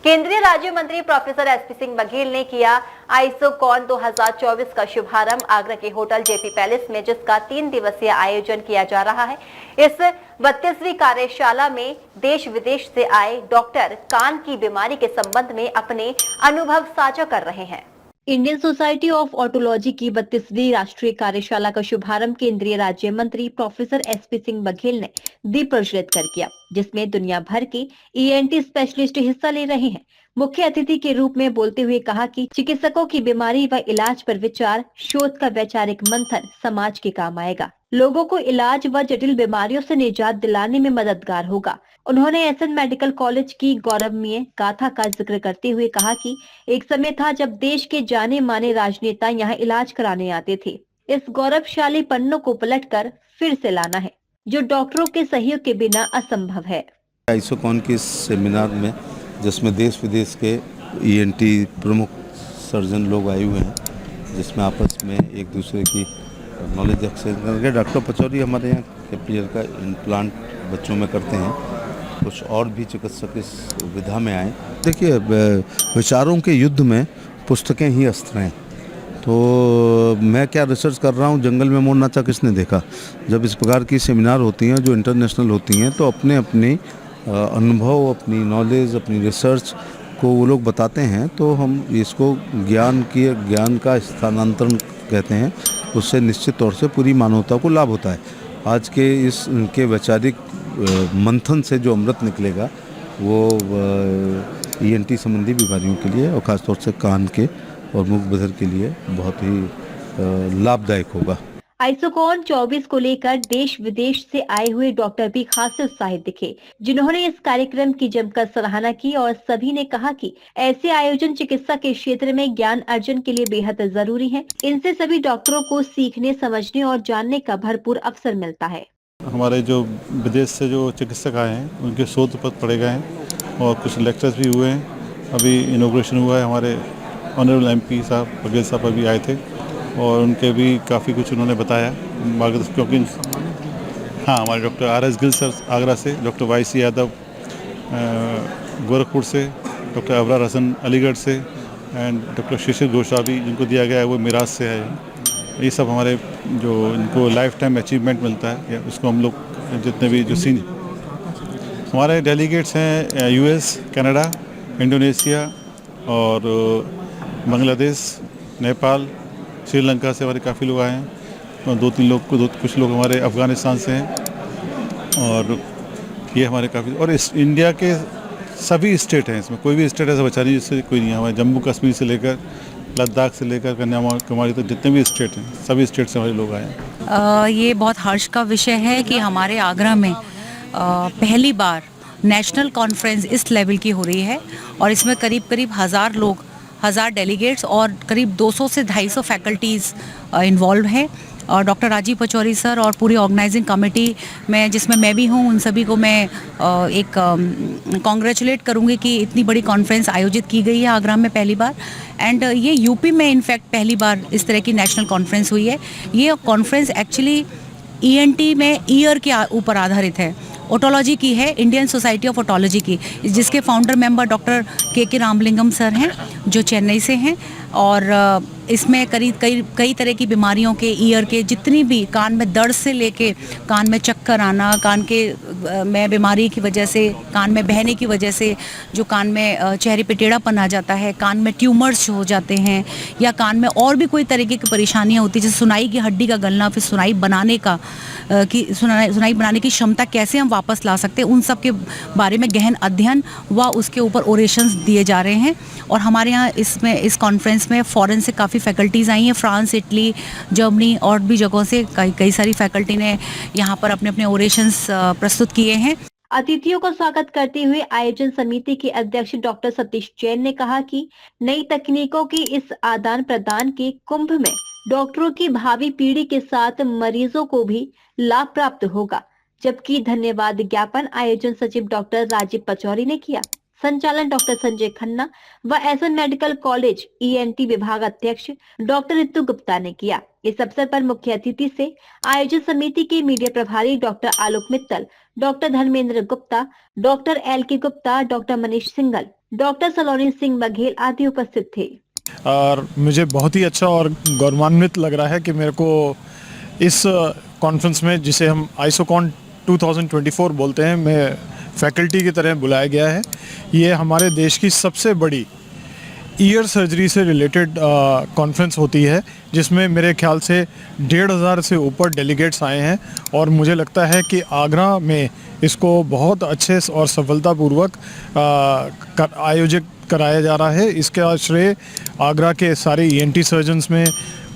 केंद्रीय राज्य मंत्री प्रोफेसर एसपी सिंह बघेल ने किया आइसोकॉन 2024 का शुभारंभ आगरा के होटल जेपी पैलेस में, जिसका 3 दिवसीय आयोजन किया जा रहा है। इस 32वीं कार्यशाला में देश विदेश से आए डॉक्टर कान की बीमारी के संबंध में अपने अनुभव साझा कर रहे हैं। इंडियन सोसाइटी ऑफ ऑटोलॉजी की 32वीं राष्ट्रीय कार्यशाला का शुभारंभ केंद्रीय राज्य मंत्री प्रोफेसर एसपी सिंह बघेल ने दीप प्रज्वलित कर किया, जिसमें दुनिया भर के ईएनटी स्पेशलिस्ट हिस्सा ले रहे हैं। मुख्य अतिथि के रूप में बोलते हुए कहा कि चिकित्सकों की बीमारी व इलाज पर विचार, शोध का वैचारिक मंथन समाज के काम आएगा, लोगों को इलाज व जटिल बीमारियों से निजात दिलाने में मददगार होगा। उन्होंने एसएन मेडिकल कॉलेज की गौरवमयी गाथा का जिक्र करते हुए कहा कि एक समय था जब देश के जाने माने राजनेता यहाँ इलाज कराने आते थे। इस गौरवशाली पन्नों को पलटकर फिर से लाना है, जो डॉक्टरों के सहयोग के बिना असंभव है। आइसोकॉन के सेमिनार में, जिसमें देश विदेश के ईएनटी प्रमुख सर्जन लोग आए हुए हैं, जिसमें आपस में एक दूसरे की नॉलेज एक्सचेंज करके, डॉक्टर पचौरी हमारे यहाँ कैपिलर का इम्प्लांट बच्चों में करते हैं, कुछ और भी चिकित्सक इस विधा में आए। देखिए, विचारों के युद्ध में पुस्तकें ही अस्त्र हैं। तो मैं क्या रिसर्च कर रहा हूँ, जंगल में मोर नाचा किसने देखा। जब इस प्रकार की सेमिनार होती हैं जो इंटरनेशनल होती हैं, तो अपने अपने अनुभव, अपनी नॉलेज, अपनी रिसर्च को वो लोग बताते हैं, तो हम इसको ज्ञान का स्थानांतरण कहते हैं। उससे निश्चित तौर से पूरी मानवता को लाभ होता है। आज के इनके वैचारिक मंथन से जो अमृत निकलेगा वो ईएनटी संबंधी बीमारियों के लिए और ख़ासतौर से कान के और मुख बधिर के लिए बहुत ही लाभदायक होगा। आइसोकॉन 24 को लेकर देश विदेश से आए हुए डॉक्टर भी खासे उत्साहित दिखे, जिन्होंने इस कार्यक्रम की जमकर सराहना की और सभी ने कहा कि ऐसे आयोजन चिकित्सा के क्षेत्र में ज्ञान अर्जन के लिए बेहद जरूरी हैं। इनसे सभी डॉक्टरों को सीखने, समझने और जानने का भरपूर अवसर मिलता है। हमारे जो विदेश से जो चिकित्सक आए हैं, उनके शोध पत्र पढ़े गए हैं और कुछ लेक्चर्स भी हुए हैं। अभी इनॉग्रेशन हुआ है, हमारे ऑनरेबल एमपी साहब बघेल साहब अभी आए थे और उनके भी काफ़ी कुछ उन्होंने बताया मार्गदर्शन। क्योंकि हाँ, हमारे doctor R S. Gill sir Agra से, डॉक्टर वाई.सी. यादव गोरखपुर से, डॉक्टर अबरार हसन अलीगढ़ से एंड डॉक्टर शिशिर गोस्वामी जिनको दिया गया है वो मिराज से है। ये सब हमारे जो इनको लाइफ टाइम अचीवमेंट मिलता है, या उसको हम लोग जितने भी जो हमारे डेलीगेट्स हैं यूएस, कनाडा, इंडोनेशिया और बांग्लादेश, नेपाल, श्रीलंका से हमारे काफ़ी लोग आए हैं और कुछ लोग हमारे अफ़गानिस्तान से हैं और ये हमारे काफ़ी, और इस इंडिया के सभी स्टेट हैं। इसमें कोई भी स्टेट ऐसा बचा नहीं जिससे कोई नहीं है। हमारे जम्मू कश्मीर से लेकर लद्दाख से लेकर कन्याकुमारी तक जितने भी स्टेट हैं, सभी स्टेट से हमारे लोग आए हैं। ये बहुत हर्ष का विषय है कि हमारे आगरा में पहली बार नेशनल कॉन्फ्रेंस इस लेवल की हो रही है और इसमें करीब 1000 डेलीगेट्स और करीब 200 से 250 फैकल्टीज़ इन्वॉल्व हैं। और डॉक्टर राजीव पचौरी सर और पूरी ऑर्गेनाइजिंग कमेटी में, जिसमें मैं भी हूँ, उन सभी को मैं एक कॉन्ग्रेचुलेट करूँगी कि इतनी बड़ी कॉन्फ्रेंस आयोजित की गई है आगरा में पहली बार। एंड ये यूपी में इनफैक्ट पहली बार इस तरह की नेशनल कॉन्फ्रेंस हुई है। ये कॉन्फ्रेंस एक्चुअली ईएनटी में ईयर के ऊपर आधारित है, ओटोलॉजी की है, इंडियन सोसाइटी ऑफ ओटोलॉजी की, जिसके फाउंडर मेंबर डॉक्टर के रामलिंगम सर हैं जो चेन्नई से हैं। और इसमें कई तरह की बीमारियों के, ईयर के, जितनी भी कान में दर्द से लेके कान में चक्कर आना, कान के में बीमारी की वजह से, कान में बहने की वजह से जो कान में चेहरे पे टेढ़ापन आ जाता है, कान में ट्यूमर्स हो जाते हैं, या कान में और भी कोई तरीके की परेशानियां होती है, जैसे सुनाई की हड्डी का गलना, फिर सुनाई बनाने की क्षमता कैसे हम वापस ला सकते हैं, उन सब के बारे में गहन अध्ययन व उसके ऊपर ओरेशंस दिए जा रहे हैं। और हमारे यहाँ इस कॉन्फ्रेंस में फॉरेन से काफ़ी फैकल्टीज़ आई हैं, फ्रांस, इटली, जर्मनी और भी जगहों से कई सारी फैकल्टी ने यहाँ पर अपने अपने ओरेशंस प्रस्तुत किए हैं। अतिथियों का स्वागत करते हुए आयोजन समिति के अध्यक्ष डॉक्टर सतीश जैन ने कहा कि नई तकनीकों की इस आदान प्रदान के कुंभ में डॉक्टरों की भावी पीढ़ी के साथ मरीजों को भी लाभ प्राप्त होगा। जबकि धन्यवाद ज्ञापन आयोजन सचिव डॉक्टर राजीव पचौरी ने किया। संचालन डॉक्टर संजय खन्ना व एसएन मेडिकल कॉलेज ईएनटी विभाग अध्यक्ष डॉक्टर रितु गुप्ता ने किया। इस अवसर पर मुख्य अतिथि से आयोजन समिति के मीडिया प्रभारी doctor Alok Mittal, doctor Dharmendra Gupta, doctor LK Gupta, doctor Manish Singhal, doctor Saloni Singh Baghel आदि उपस्थित थे। और मुझे बहुत ही अच्छा और गौरवान्वित लग रहा है कि मेरे को इस कॉन्फ्रेंस में, जिसे हम आइसोकॉन 2024 बोलते हैं, मैं फैकल्टी की तरह बुलाया गया है। ये हमारे देश की सबसे बड़ी ईयर सर्जरी से रिलेटेड कॉन्फ्रेंस होती है, जिसमें मेरे ख्याल से 1,500 से ऊपर डेलीगेट्स आए हैं और मुझे लगता है कि आगरा में इसको बहुत अच्छे और सफलतापूर्वक आयोजित कराया जा रहा है। इसका श्रेय आगरा के सारे ENT सर्जन्स में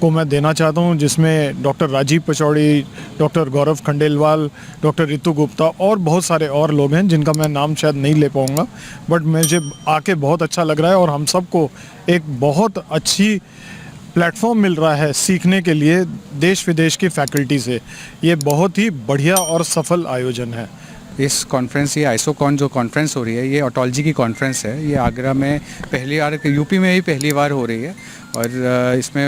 को मैं देना चाहता हूं, जिसमें डॉक्टर राजीव पचौड़ी, डॉक्टर गौरव खंडेलवाल, डॉक्टर रितु गुप्ता और बहुत सारे और लोग हैं जिनका मैं नाम शायद नहीं ले पाऊंगा, बट मुझे आके बहुत अच्छा लग रहा है और हम सबको एक बहुत अच्छी प्लेटफॉर्म मिल रहा है सीखने के लिए देश विदेश की फैकल्टी से। ये बहुत ही बढ़िया और सफल आयोजन है। इस कॉन्फ्रेंस, ये आइसोकॉन जो कॉन्फ्रेंस हो रही है, ये ऑटोलॉजी की कॉन्फ्रेंस है। ये आगरा में पहली बार, यूपी में ही पहली बार हो रही है और इसमें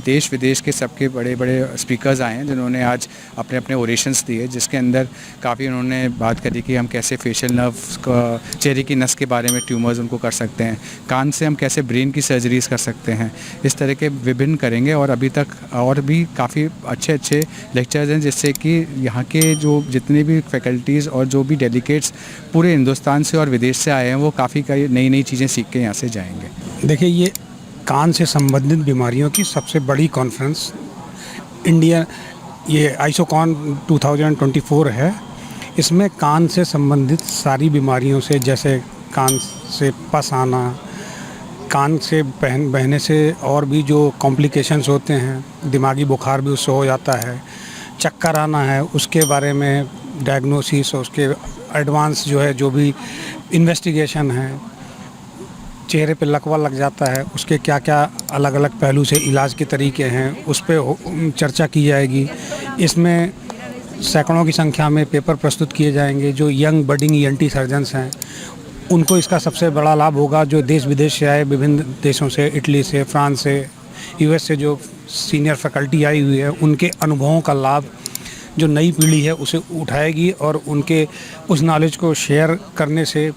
देश विदेश के सबके बड़े बड़े स्पीकर्स आए हैं जिन्होंने आज अपने अपने ओरेशंस दिए, जिसके अंदर काफ़ी उन्होंने बात करी कि हम कैसे फेशियल नर्व्स का, चेहरे की नस के बारे में ट्यूमर्स उनको कर सकते हैं, कान से हम कैसे ब्रेन की सर्जरीज कर सकते हैं, इस तरह के विभिन्न करेंगे। और अभी तक और भी काफ़ी अच्छे अच्छे लेक्चर्स हैं, जिससे कि यहाँ के जो जितने भी फैकल्टीज़ और जो भी डेलीगेट्स पूरे हिंदुस्तान से और विदेश से आए हैं, वो काफ़ी नई नई चीज़ें सीख के यहाँ से जाएंगे। देखिए, ये कान से संबंधित बीमारियों की सबसे बड़ी कॉन्फ्रेंस इंडिया, ये आइसोकॉन 2024 है। इसमें कान से संबंधित सारी बीमारियों से, जैसे कान से पस आना, कान से बहने से और भी जो कॉम्प्लिकेशंस होते हैं, दिमागी बुखार भी उससे हो जाता है, चक्कर आना है, उसके बारे में डायग्नोसिस और उसके एडवांस जो है, जो भी इन्वेस्टिगेशन है, चेहरे पे लकवा लग जाता है, उसके क्या क्या अलग अलग पहलू से इलाज के तरीके हैं, उस पर चर्चा की जाएगी। इसमें सैकड़ों की संख्या में पेपर प्रस्तुत किए जाएंगे। जो यंग बडिंग ENT सर्जन्स हैं, उनको इसका सबसे बड़ा लाभ होगा। जो देश विदेश से आए, विभिन्न देशों से, इटली से, फ्रांस से, US से जो सीनियर फैकल्टी आई हुई है, उनके अनुभवों का लाभ जो नई पीढ़ी है उसे उठाएगी और उनके उस नॉलेज को शेयर करने से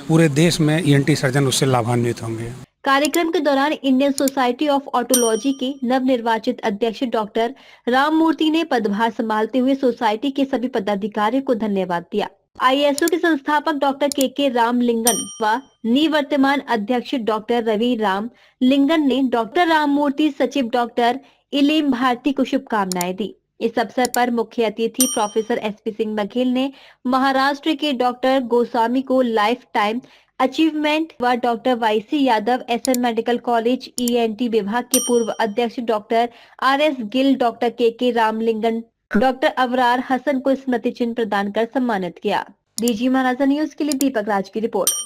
पूरे देश में ENT सर्जन उससे लाभान्वित होंगे। कार्यक्रम के दौरान इंडियन सोसाइटी ऑफ ऑटोलॉजी के नवनिर्वाचित अध्यक्ष डॉक्टर राममूर्ति ने पदभार संभालते हुए सोसाइटी के सभी पदाधिकारियों को धन्यवाद दिया। ISO के संस्थापक डॉक्टर KK रामलिंगन व निवर्तमान अध्यक्ष डॉक्टर रवि राम लिंगन ने डॉक्टर राममूर्ति, सचिव डॉक्टर इलेम भारती को शुभकामनाएं दी। इस अवसर पर मुख्य अतिथि प्रोफेसर SP सिंह बघेल ने महाराष्ट्र के डॉक्टर गोस्वामी को लाइफ टाइम अचीवमेंट व doctor YC Yadav SM medical college ENT विभाग के पूर्व अध्यक्ष doctor RS Gill, doctor KK Ramalingam, doctor Abrar Hasan को स्मृति चिन्ह प्रदान कर सम्मानित किया। DG महाराजा न्यूज के लिए दीपक राज की रिपोर्ट।